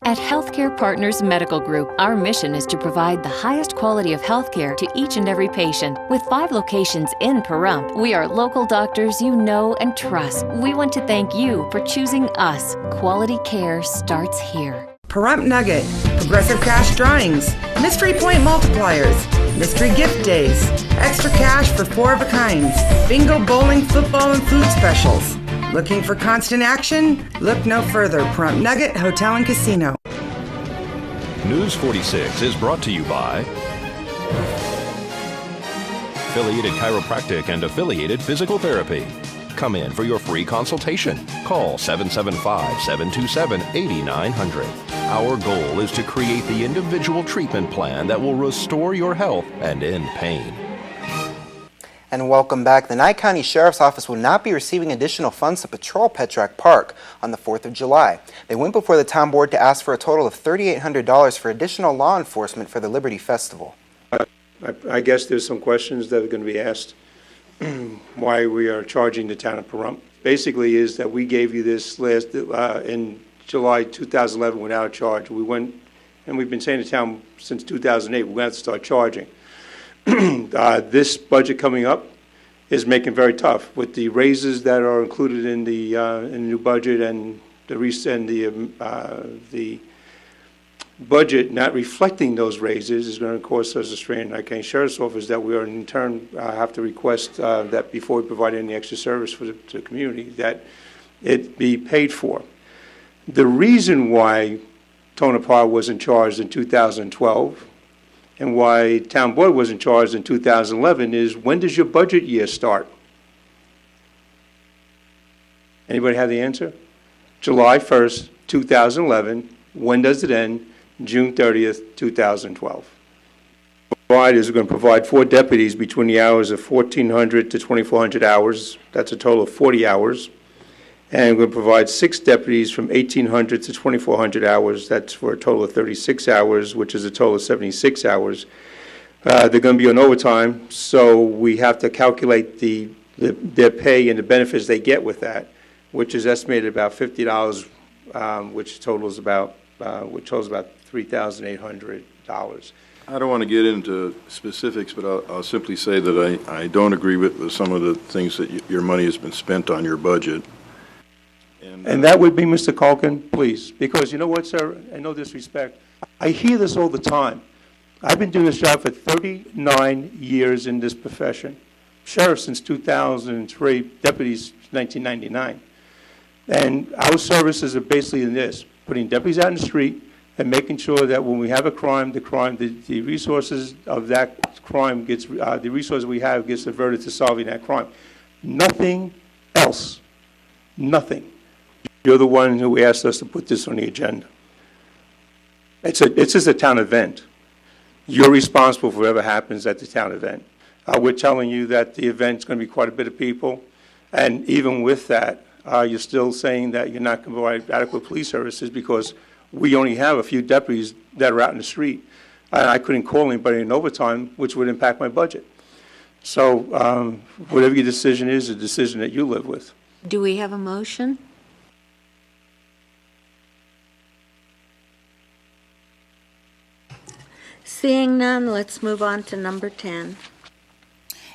At Healthcare Partners Medical Group, our mission is to provide the highest quality of healthcare to each and every patient. With 5 locations in Pahrump, we are local doctors you know and trust. We want to thank you for choosing us. Quality care starts here. Pahrump Nugget, Progressive Cash Drawings, Mystery Point Multipliers, Mystery Gift Days, Extra Cash for 4 of a kinds, Bingo, Bowling, Football, and Food Specials. Looking for constant action? Look no further. Pahrump Nugget Hotel and Casino. News 46 is brought to you by Affiliated Chiropractic and Affiliated Physical Therapy. Come in for your free consultation. Call 775-727-8900. Our goal is to create the individual treatment plan that will restore your health and end pain. And welcome back. The Nye County Sheriff's Office will not be receiving additional funds to patrol Petrack Park on the 4th of July. They went before the town board to ask for a total of $3,800 for additional law enforcement for the Liberty Festival. I guess there's some questions that are going to be asked why we are charging the town of Pahrump. Basically is that we gave you this last in July 2011 without a charge. We went, and we've been saying to town since 2008, we're going to have to start charging. This budget coming up is making it very tough with the raises that are included in the new budget and the budget not reflecting those raises is going to cause us a strain in the Nye County Sheriff's Office that we are in turn have to request that before we provide any extra service to the community that it be paid for. The reason why Tonopah wasn't charged in 2012 and why Town Board wasn't charged in 2011 is, when does your budget year start? Anybody have the answer? July 1st, 2011. When does it end? June 30th, 2012. Providers are going to provide 4 deputies between the hours of 1,400 to 2,400 hours. That's a total of 40 hours. And we're going to provide 6 deputies from 1,800 to 2,400 hours. That's for a total of 36 hours, which is a total of 76 hours. They're going to be on overtime, so we have to calculate their pay and the benefits they get with that, which is estimated about $50, which totals about $3,800. I don't want to get into specifics, but I'll simply say that I don't agree with some of the things that your money has been spent on your budget. And that would be Mr. Culkin, please, because you know what, sir, and no disrespect, I hear this all the time. I've been doing this job for 39 years in this profession. Sheriff since 2003, deputies since 1999. And our services are basically in this, putting deputies out in the street and making sure that when we have a crime, the resources of that crime gets, the resources we have gets diverted to solving that crime. Nothing else. Nothing. You're the one who asked us to put this on the agenda. It's just a town event. You're responsible for whatever happens at the town event. We're telling you that the event's going to be quite a bit of people, and even with that, you're still saying that you're not going to provide adequate police services because we only have a few deputies that are out in the street. I couldn't call anybody in overtime, which would impact my budget. So whatever your decision is a decision that you live with. Do we have a motion? Seeing none, let's move on to number 10.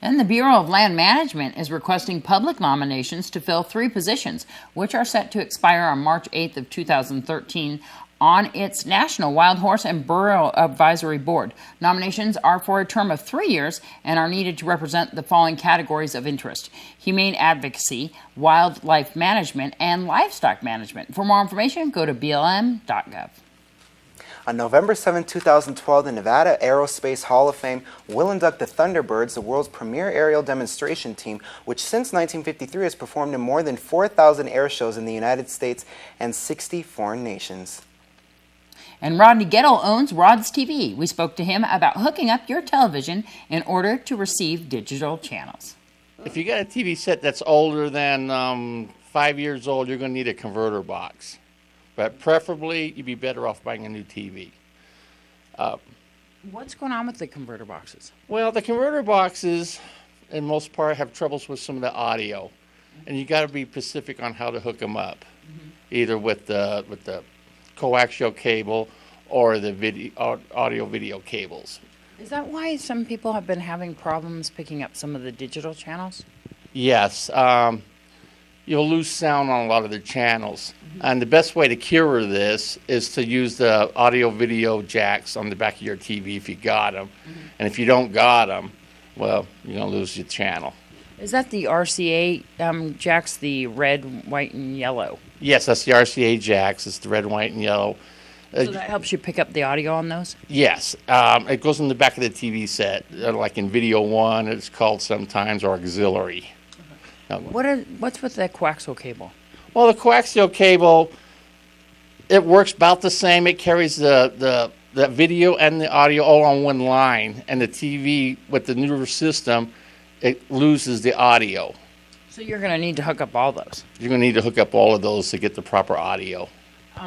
And the Bureau of Land Management is requesting public nominations to fill 3 positions, which are set to expire on March 8th of 2013 on its National Wild Horse and Burro Advisory Board. Nominations are for a term of 3 years and are needed to represent the following categories of interest: humane advocacy, wildlife management, and livestock management. For more information, go to blm.gov. On November 7, 2012, the Nevada Aerospace Hall of Fame will induct the Thunderbirds, the world's premier aerial demonstration team, which since 1953 has performed in more than 4,000 air shows in the United States and 60 foreign nations. And Rodney Gettle owns Rod's TV. We spoke to him about hooking up your television in order to receive digital channels. If you got a TV set that's older than 5 years old, you're going to need a converter box. But preferably, you'd be better off buying a new TV. What's going on with the converter boxes? Well, the converter boxes, in most part, have troubles with some of the audio. And you got to be specific on how to hook them up, either with the coaxial cable or the audio-video cables. Is that why some people have been having problems picking up some of the digital channels? Yes. You'll lose sound on a lot of the channels. And the best way to cure this is to use the audio-video jacks on the back of your TV if you got them. And if you don't got them, well, you're going to lose your channel. Is that the RCA jacks, the red, white, and yellow? Yes, that's the RCA jacks. It's the red, white, and yellow. So that helps you pick up the audio on those? Yes. It goes in the back of the TV set, like in Video 1, it's called sometimes, or auxiliary. What's with the coaxial cable? Well, the coaxial cable, it works about the same. It carries the video and the audio all on one line. And the TV, with the newer system, it loses the audio. So you're going to need to hook up all those? You're going to need to hook up all of those to get the proper audio.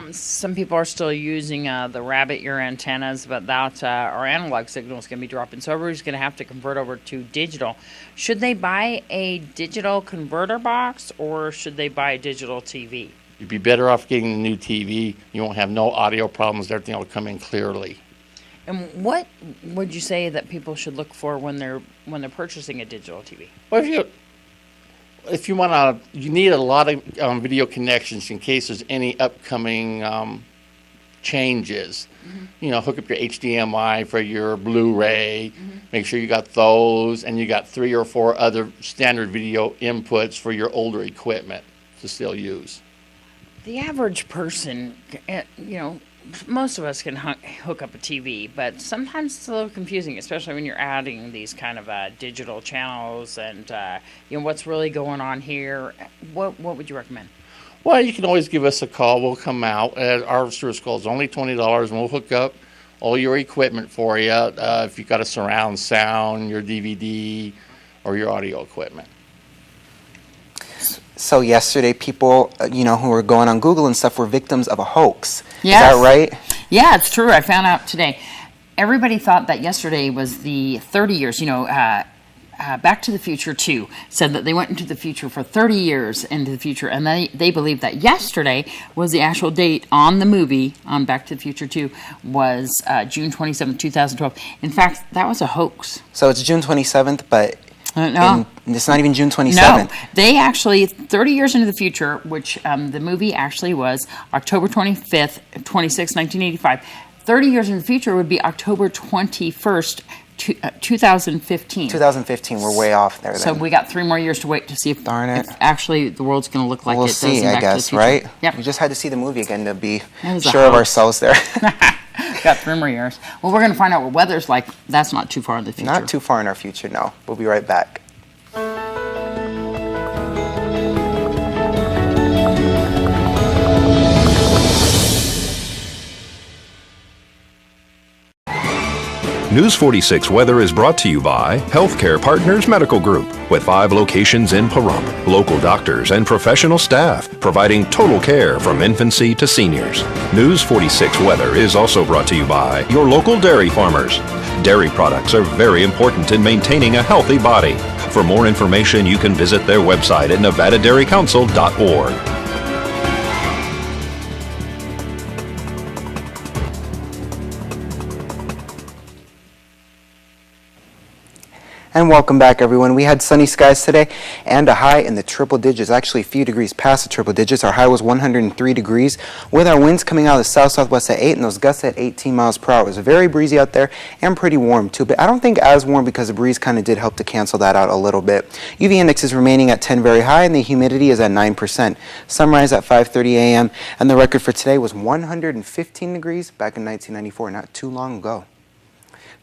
Some people are still using the rabbit ear antennas, but that our analog signal is going to be dropping. So everybody's going to have to convert over to digital. Should they buy a digital converter box, or should they buy a digital TV? You'd be better off getting the new TV. You won't have no audio problems. Everything will come in clearly. And what would you say that people should look for when they're purchasing a digital TV? Well, if you want to, you need a lot of video connections in case there's any upcoming changes. You know, hook up your HDMI for your Blu-ray. Make sure you got those, and you got 3 or 4 other standard video inputs for your older equipment to still use. The average person, you know, most of us can hook up a TV, but sometimes it's a little confusing, especially when you're adding these kind of digital channels and you know, what's really going on here. What would you recommend? Well, you can always give us a call. We'll come out. Our service call is only $20, and we'll hook up all your equipment for you. If you've got a surround sound, your DVD, or your audio equipment. So yesterday, people, who were going on Google and stuff were victims of a hoax. Yes. Is that right? Yeah, it's true. I found out today. Everybody thought that yesterday was the 30 years, Back to the Future 2 said that they went into the future for 30 years into the future, and they believed that yesterday was the actual date on the movie on Back to the Future 2 was June 27, 2012. In fact, that was a hoax. So it's June 27th, but no. It's not even June 27th. No, they actually, 30 years into the future, which the movie actually was October 25th, 1985. 30 years in the future would be October 21st, 2015. 2015, we're way off there then. So we got 3 more years to wait to see if actually the world's going to look like we'll it does see, in Back I guess, to the Future. right? Yep. We just had to see the movie again to be That was sure of ourselves there. Got 3 more years. Well, we're going to find out what weather's like. That's not too far in the future. Not too far in our future, no. We'll be right back. News 46 Weather is brought to you by Healthcare Partners Medical Group, with 5 locations in Pahrump. Local doctors and professional staff providing total care from infancy to seniors. News 46 Weather is also brought to you by your local dairy farmers. Dairy products are very important in maintaining a healthy body. For more information, you can visit their website at nevadadairycouncil.org. And welcome back, everyone. We had sunny skies today and a high in the triple digits, actually a few degrees past the triple digits. Our high was 103 degrees with our winds coming out of the south-southwest at 8 and those gusts at 18 miles per hour. It was very breezy out there and pretty warm too, but I don't think as warm because the breeze kind of did help to cancel that out a little bit. UV index is remaining at 10 very high and the humidity is at 9%. Sunrise at 5:30 a.m. and the record for today was 115 degrees back in 1994, not too long ago.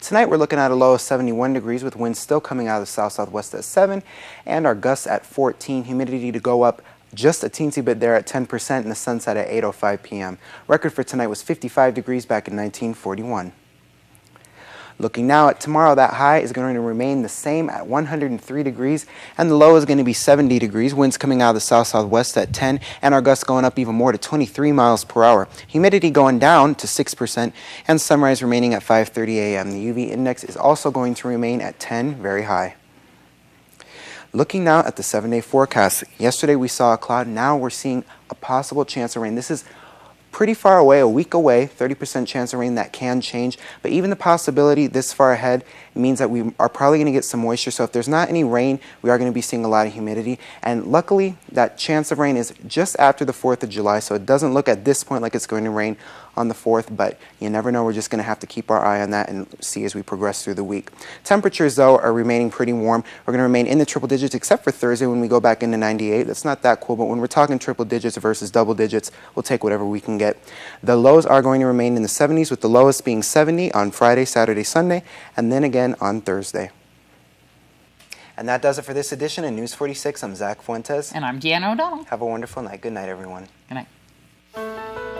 Tonight we're looking at a low of 71 degrees with winds still coming out of the south-southwest at 7 and our gusts at 14. Humidity to go up just a teensy bit there at 10% and the sunset at 8:05 p.m. Record for tonight was 55 degrees back in 1941. Looking now at tomorrow, that high is going to remain the same at 103 degrees and the low is going to be 70 degrees. Winds coming out of the south-southwest at 10 and our gusts going up even more to 23 miles per hour. Humidity going down to 6% and sunrise remaining at 5:30 a.m. The UV index is also going to remain at 10, very high. Looking now at the 7-day forecast. Yesterday we saw a cloud. Now we're seeing a possible chance of rain. This is pretty far away, a week away, 30% chance of rain. That can change, but even the possibility this far ahead means that we are probably going to get some moisture. So if there's not any rain, we are going to be seeing a lot of humidity, and luckily that chance of rain is just after the 4th of July, so it doesn't look at this point like it's going to rain on the 4th, but you never know. We're just going to have to keep our eye on that and see as we progress through the week. Temperatures, though, are remaining pretty warm. We're going to remain in the triple digits except for Thursday when we go back into 98. That's not that cool, but when we're talking triple digits versus double digits, we'll take whatever we can get. The lows are going to remain in the 70s, with the lowest being 70 on Friday, Saturday, Sunday, and then again on Thursday. And that does it for this edition of News 46. I'm Zach Fuentes. And I'm Deanna O'Donnell. Have a wonderful night. Good night, everyone. Good night.